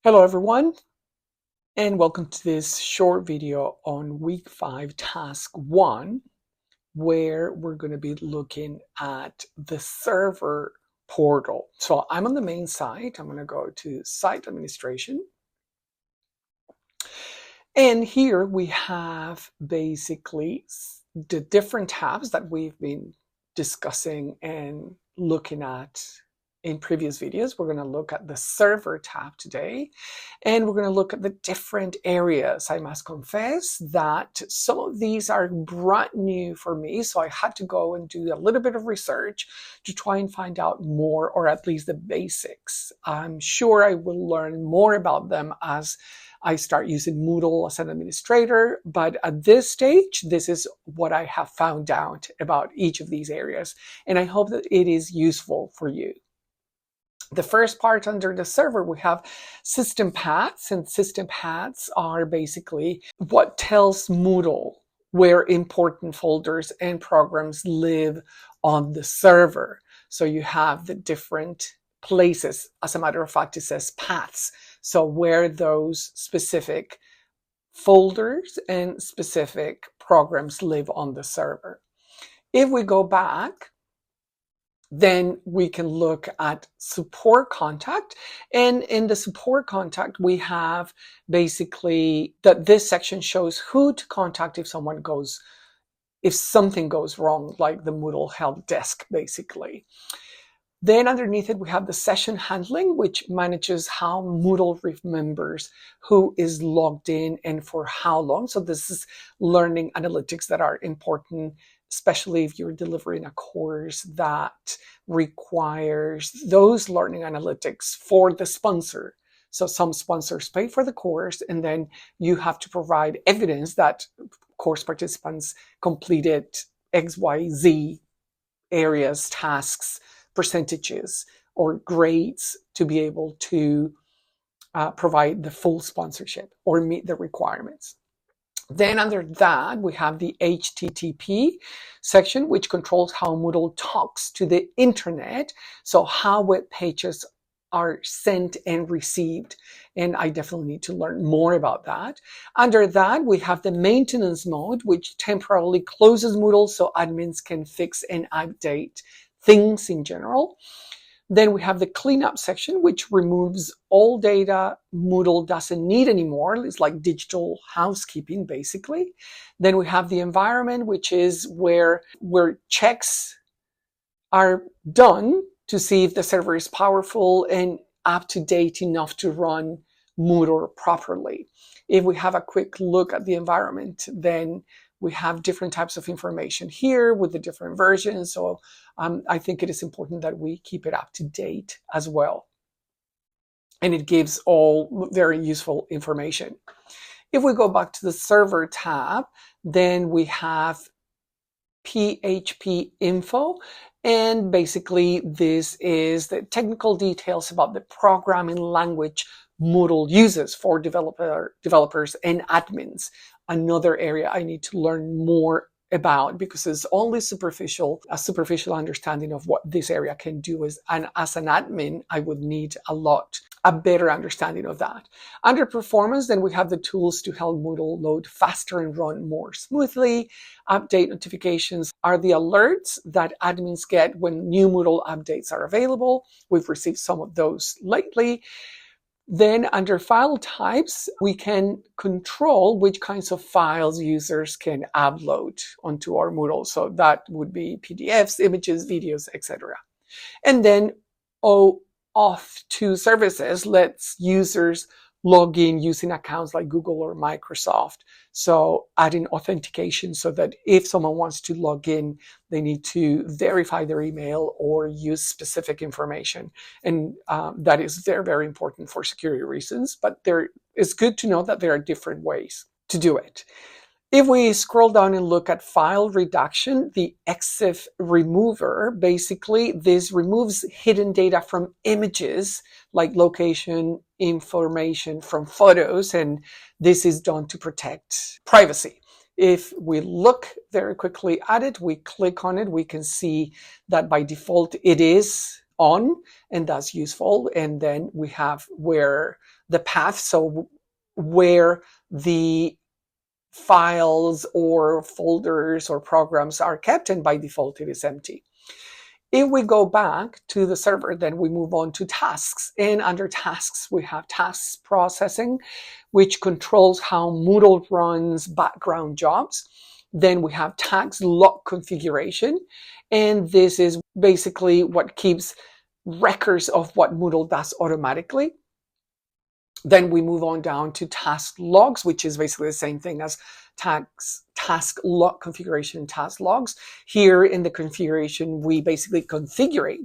Hello everyone, and welcome to this short video on week 5, task 1, where we're going to be looking at the server portal. So I'm on the main site. I'm going to go to site administration. And here we have basically the different tabs that we've been discussing and looking at in previous videos. We're going to look at the server tab today, and we're going to look at the different areas. I must confess that some of these are brand new for me, so I had to go and do a little bit of research to try and find out more, or at least the basics. I'm sure I will learn more about them as I start using Moodle as an administrator, but at this stage, this is what I have found out about each of these areas, and I hope that it is useful for you. The first part under the server, we have system paths, and system paths are basically what tells Moodle where important folders and programs live on the server. So you have the different places. As a matter of fact, it says paths. So where those specific folders and specific programs live on the server. If we go back, then we can look at support contact. And in the support contact, we have basically that this section shows who to contact if something goes wrong, like the Moodle help desk, basically. Then underneath it, we have the session handling, which manages how Moodle remembers who is logged in and for how long. So this is learning analytics that are important, especially if you're delivering a course that requires those learning analytics for the sponsor. So some sponsors pay for the course, and then you have to provide evidence that course participants completed XYZ areas, tasks, percentages, or grades to be able to provide the full sponsorship or meet the requirements. Then under that, we have the HTTP section, which controls how Moodle talks to the internet. So how web pages are sent and received. And I definitely need to learn more about that. Under that, we have the maintenance mode, which temporarily closes Moodle so admins can fix and update things in general. Then we have the cleanup section, which removes all data Moodle doesn't need anymore. It's like digital housekeeping, basically. Then we have the environment, which is where checks are done to see if the server is powerful and up to date enough to run Moodle properly. If we have a quick look at the environment, then we have different types of information here with the different versions. So I think it is important that we keep it up to date as well. And it gives all very useful information. If we go back to the server tab, then we have PHP info. And basically, this is the technical details about the programming language Moodle uses for developers and admins. Another area I need to learn more about because it's only a superficial understanding of what this area can do. And as an admin, I would need a better understanding of that. Under performance, then we have the tools to help Moodle load faster and run more smoothly. Update notifications are the alerts that admins get when new Moodle updates are available. We've received some of those lately. Then under file types, we can control which kinds of files users can upload onto our Moodle. So that would be PDFs, images, videos, etc. And then auth to services lets users log in using accounts like Google or Microsoft. So adding authentication so that if someone wants to log in, they need to verify their email or use specific information. And that is very, very important for security reasons. But it's good to know that there are different ways to do it. If we scroll down and look at file reduction, the EXIF remover, basically this removes hidden data from images like location information from photos, and this is done to protect privacy. If we look very quickly at it, we click on it, we can see that by default it is on, and that's useful. And then we have where the path, so where the files or folders or programs are kept, and by default it is empty. If we go back to the server, then we move on to tasks. And under tasks, we have tasks processing, which controls how Moodle runs background jobs. Then we have tags lock configuration. And this is basically what keeps records of what Moodle does automatically. Then we move on down to task logs, which is basically the same thing as task log configuration and task logs. Here in the configuration, we basically configure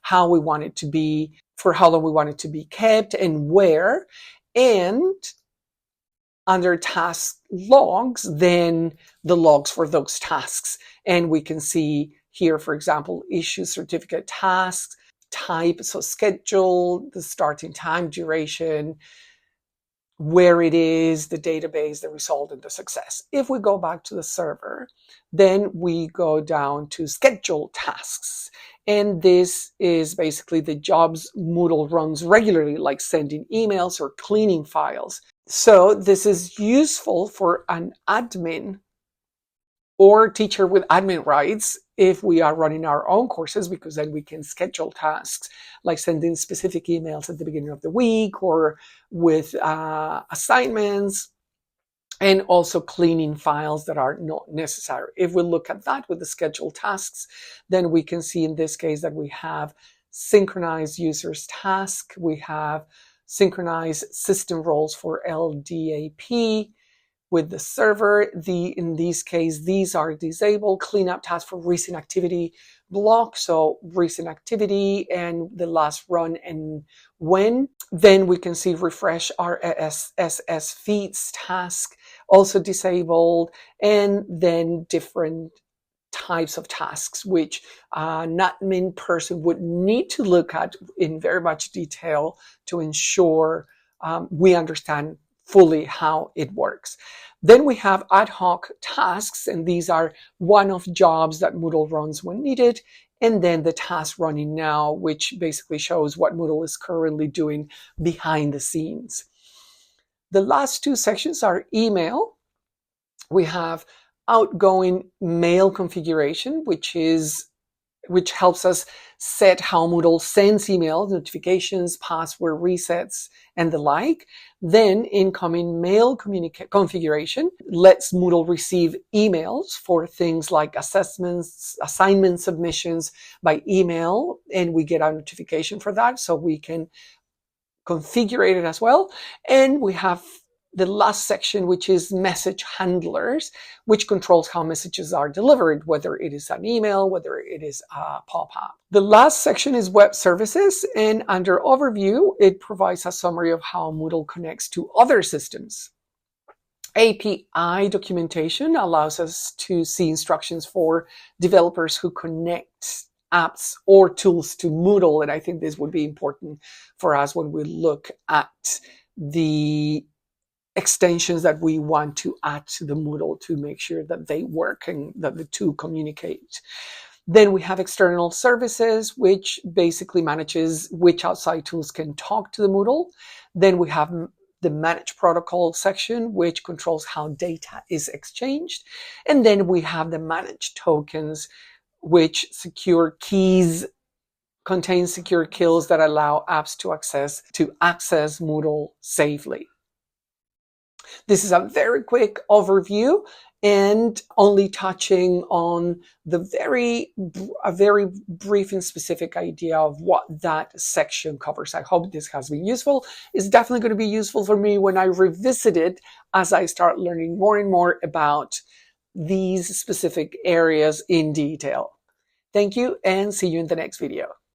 how we want it to be, for how long we want it to be kept and where. And under task logs, then the logs for those tasks. And we can see here, for example, issue certificate tasks, type, so schedule, the starting time, duration, where it is, the database, the result, and the success. If we go back to the server, then we go down to schedule tasks. And this is basically the jobs Moodle runs regularly, like sending emails or cleaning files. So this is useful for an admin or teacher with admin rights if we are running our own courses, because then we can schedule tasks like sending specific emails at the beginning of the week or with assignments, and also cleaning files that are not necessary. If we look at that with the scheduled tasks, then we can see in this case that we have synchronized users task, we have synchronized system roles for LDAP, with the server. In this case, these are disabled. Cleanup task for recent activity block, so recent activity and the last run and when. Then we can see refresh RSS feeds task, also disabled, and then different types of tasks, which an admin person would need to look at in very much detail to ensure we understand fully how it works. Then we have ad hoc tasks, and these are one-off jobs that Moodle runs when needed. And then the task running now, which basically shows what Moodle is currently doing behind the scenes. The last two sections are email. We have outgoing mail configuration, which helps us set how Moodle sends emails, notifications, password resets, and the like. Then incoming mail configuration lets Moodle receive emails for things like assessments, assignment submissions by email, and we get a notification for that, so we can configure it as well. And we have the last section, which is message handlers, which controls how messages are delivered, whether it is an email, whether it is a pop-up. The last section is web services, and under overview, it provides a summary of how Moodle connects to other systems. API documentation allows us to see instructions for developers who connect apps or tools to Moodle, and I think this would be important for us when we look at the extensions that we want to add to the Moodle to make sure that they work and that the two communicate. Then we have external services, which basically manages which outside tools can talk to the Moodle. Then we have the manage protocol section, which controls how data is exchanged. And then we have the manage tokens, which contains secure keys that allow apps to access Moodle safely. This is a very quick overview and only touching on a very brief and specific idea of what that section covers. I hope this has been useful. It's definitely going to be useful for me when I revisit it as I start learning more and more about these specific areas in detail. Thank you, and see you in the next video.